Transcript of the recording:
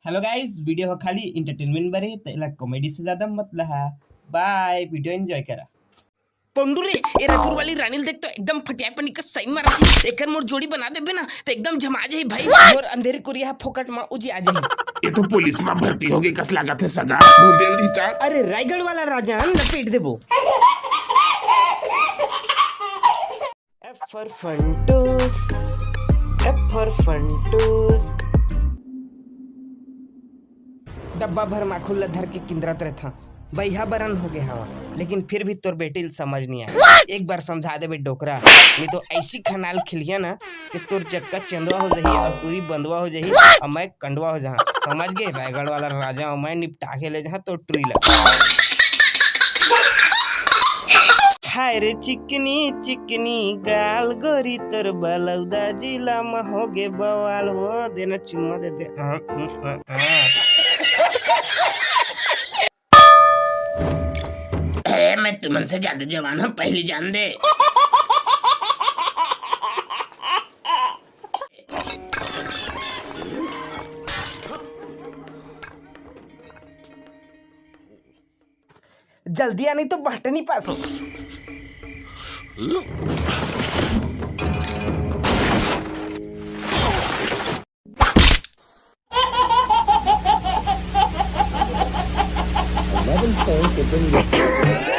Hello guys, video हो खाली entertainment बरे त्याला कॉमेडी से ज्यादा मत लहा। बाय, वीडियो एंजॉय करा। पंडू रे, ए रायपुर वाली रानील देख तो एकदम फटियापनी का सही मारा थी। एकर मोर जोड़ी बना देबे ना तो एकदम जमा जाई भाई। मोर अंधेरी कुरिया फोकट में उजी आ जाई। ये तो पुलिस में भर्ती हो गई कस लागत है सगा भूतेल दी ता। अरे रायगढ़ वाला राजा लपेट देबो। F for फंटूस, F for फंटूस। डब्बा भर माखुल्ला धर के किंद्रत रहता भैया बरन हो गया हवा, लेकिन फिर भी तोर बेटी समझ नहीं आया। एक बार समझा दे बे डोकरा, नहीं तो ऐसी खनाल खिलिया ना कि तोर चक्का चंदवा हो जाही और पूरी बंदवा हो जाही और मैं कंडवा हो जहाँ। समझ गए? रायगढ़ वाला राजा और मैं निपटा के ले जहाँ तो टुरी लगा। हाय रे चिकनी चिकनी गाल गोरी तोर बलौदा जिला में हो गे बवाल। वो देना चुम्मा दे दे। अरे मैं तुमसे ज्यादा जवान हूँ, पहली जान दे। जल्दी आनी तो बटनी पास। Points to bring